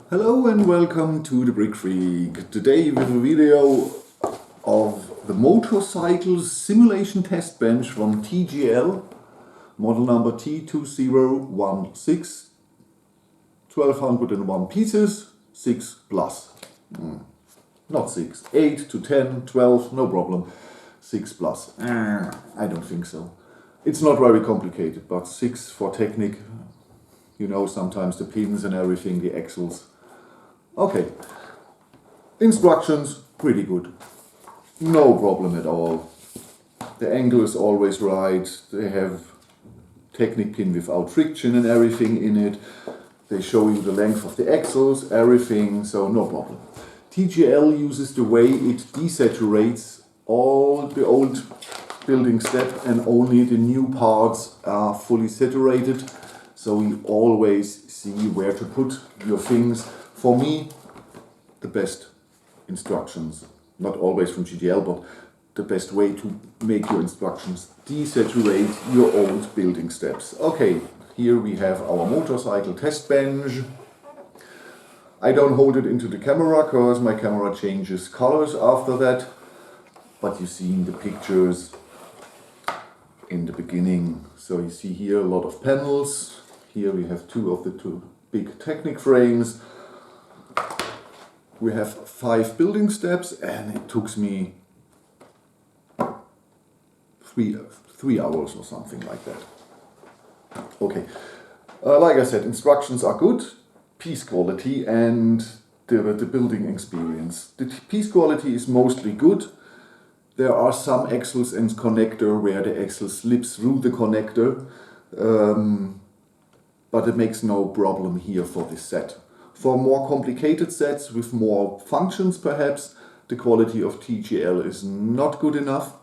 Hello and welcome to the Brick Freak. Today with a video of the motorcycle simulation test bench from TGL, model number T2016, 1201 pieces, 6 plus. Not 6, 8 to 10, 12, no problem. 6 plus. I don't think so. It's not very complicated, but 6 for technique. You know, sometimes the pins and everything, the axles. Okay, instructions, pretty good. No problem at all. The angle is always right. They have Technic pin without friction and everything in it. They show you the length of the axles, everything, so no problem. TGL uses the way it desaturates all the old building step and only the new parts are fully saturated. So you always see where to put your things. For me, the best instructions, not always from TGL, but the best way to make your instructions desaturate your old building steps. Okay, here we have our motorcycle test bench. I don't hold it into the camera because my camera changes colors after that, but you see in the pictures in the beginning. So you see here a lot of panels. Here we have two of the big Technic frames. We have 5 building steps and it took me 3 hours or something like that. Okay, like I said, instructions are good, piece quality and the building experience. The piece quality is mostly good. There are some axles and connector where the axle slips through the connector, but it makes no problem here for this set. For more complicated sets with more functions perhaps, the quality of TGL is not good enough.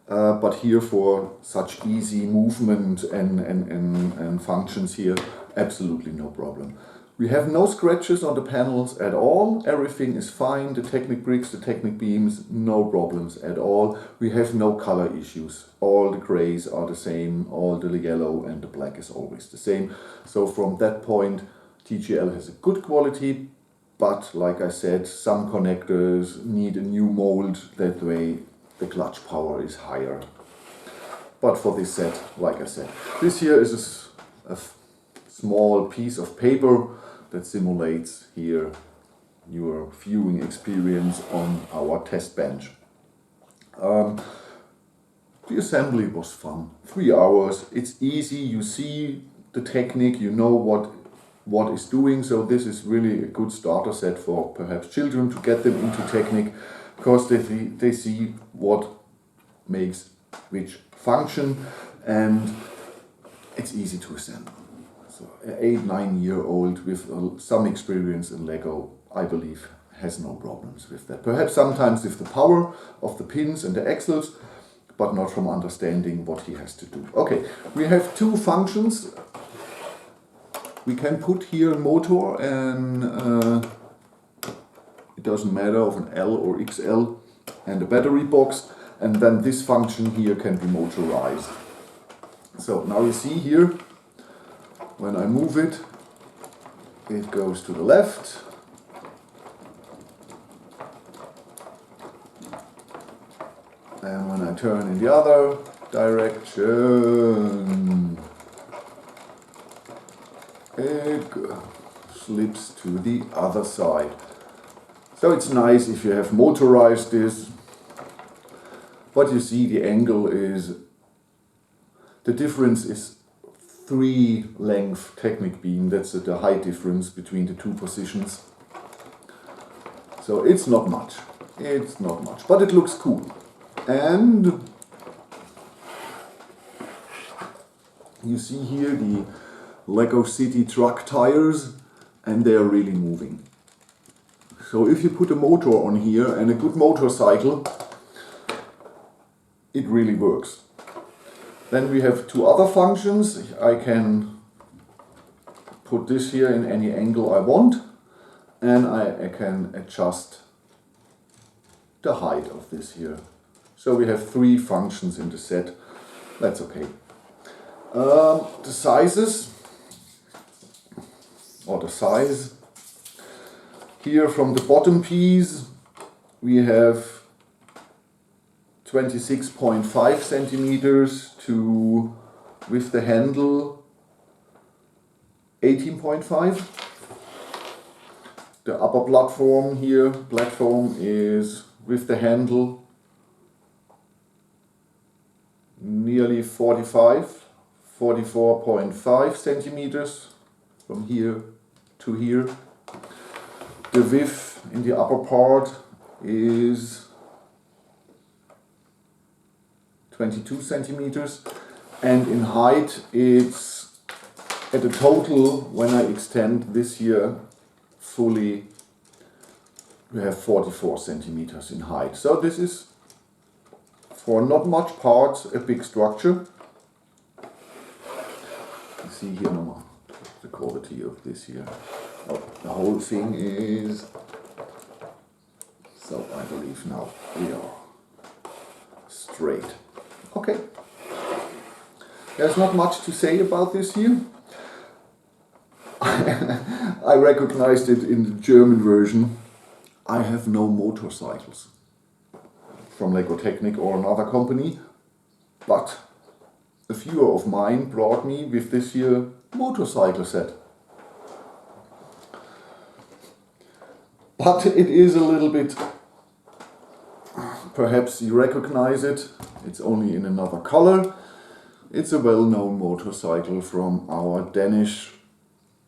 But here for such easy movement and functions here, absolutely no problem. We have no scratches on the panels at all. Everything is fine. The Technic bricks, the Technic beams, no problems at all. We have no color issues. All the grays are the same. All the yellow and the black is always the same. So from that point, TGL has a good quality, but like I said, some connectors need a new mold, that way the clutch power is higher. But for this set, like I said, this here is a small piece of paper that simulates here your viewing experience on our test bench. The assembly was fun, 3 hours, it's easy, you see the Technic, you know what is doing, so this is really a good starter set for perhaps children to get them into Technic, because they see what makes which function and it's easy to assemble. So an 8-9-year-old with some experience in Lego, I believe, has no problems with that. Perhaps sometimes with the power of the pins and the axles, but not from understanding what he has to do. Okay, we have 2 functions. We can put here a motor and it doesn't matter of an L or XL and a battery box, and then this function here can be motorized. So now you see here, when I move it, it goes to the left. And when I turn in the other direction, it slips to the other side. So it's nice if you have motorized this, but you see the angle is, the difference is 3 length Technic beam, that's the height difference between the 2 positions. So it's not much, but it looks cool. And you see here the Lego City truck tires, and they are really moving. So if you put a motor on here and a good motorcycle, it really works. Then we have 2 other functions. I can put this here in any angle I want, and I can adjust the height of this here. So we have 3 functions in the set. That's okay. The sizes, or the size, Here from the bottom piece we have 26.5 centimeters to, with the handle, 18.5. The upper platform is with the handle nearly 44.5 centimeters from here to here. The width in the upper part is 22 centimeters, and in height it's at a total, when I extend this here fully, we have 44 centimeters in height. So this is, for not much parts, a big structure. You see here the quality of this here. Oh, the whole thing is, so I believe now we are straight. Okay. There's not much to say about this here. I recognized it in the German version. I have no motorcycles from Lego Technic or another company, but a viewer of mine brought me with this here motorcycle set. But it is a little bit, perhaps you recognize it, it's only in another color. It's a well-known motorcycle from our Danish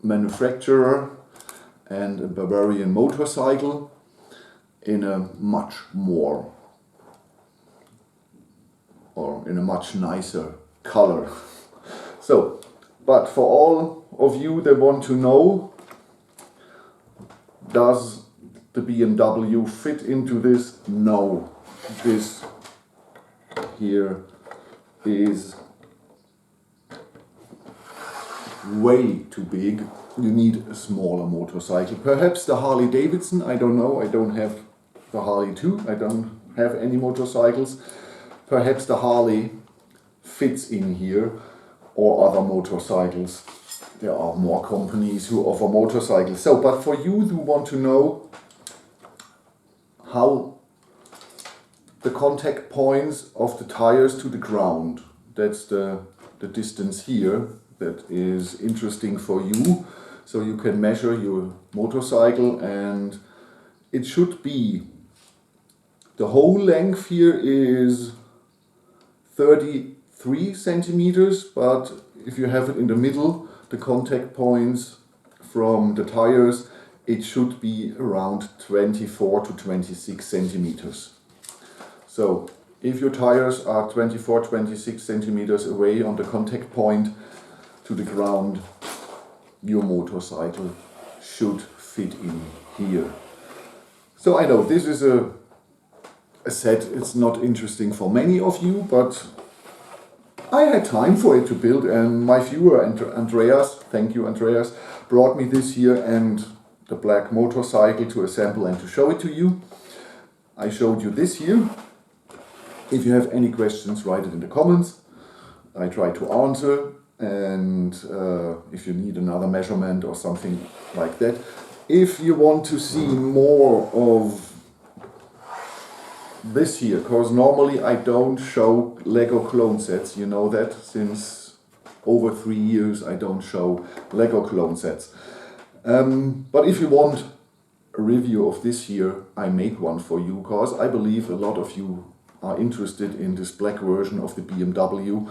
manufacturer and a Bavarian motorcycle in a much more, or in a much nicer color. So, but for all of you that want to know, does the BMW fit into this? No. This here is way too big. You need a smaller motorcycle. Perhaps the Harley Davidson, I don't know, I don't have the Harley 2, I don't have any motorcycles. Perhaps the Harley fits in here, or other motorcycles. There are more companies who offer motorcycles. So, but for you who want to know how the contact points of the tires to the ground, that's the distance here, that is interesting for you. So you can measure your motorcycle, and it should be, the whole length here is 33 centimeters, but if you have it in the middle, the contact points from the tires, it should be around 24 to 26 centimeters. So if your tires are 24, 26 centimeters away on the contact point to the ground, your motorcycle should fit in here. So I know this is a set, it's not interesting for many of you, but I had time for it to build, and my viewer Andreas, thank you Andreas, brought me this here and the black motorcycle to assemble and to show it to you. I showed you this here. If you have any questions, write it in the comments. I try to answer, and if you need another measurement or something like that. If you want to see more of this here, because normally I don't show Lego clone sets, you know that, since over 3 years I don't show Lego clone sets. But if you want a review of this here, I make one for you, because I believe a lot of you are interested in this black version of the BMW,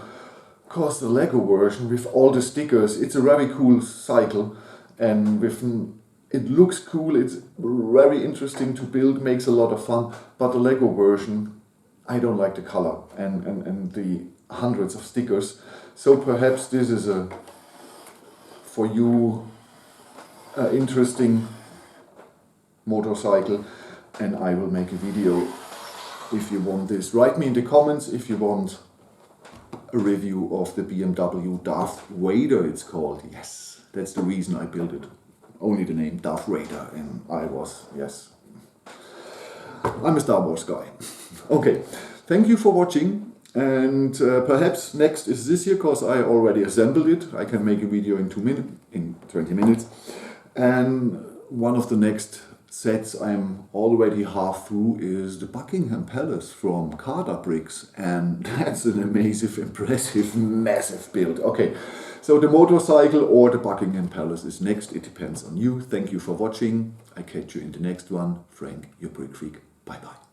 because the Lego version with all the stickers, it's a very cool cycle, and with it looks cool, it's very interesting to build, makes a lot of fun, but the Lego version, I don't like the color and the hundreds of stickers. So perhaps this is a, for you, interesting motorcycle, and I will make a video if you want this. Write me in the comments if you want a review of the BMW Darth Vader, it's called. Yes, that's the reason I built it. Only the name Darth Vader, and I was, yes, I'm a Star Wars guy. Okay, thank you for watching, and perhaps next is this year, because I already assembled it. I can make a video in 20 minutes, and one of the next sets I'm already half through is the Buckingham Palace from Carter Bricks, and that's an amazing, impressive, massive build. Okay, so the motorcycle or the Buckingham Palace is next. It depends on you. Thank you for watching. I catch you in the next one. Frank, your Brick Freak. Bye bye.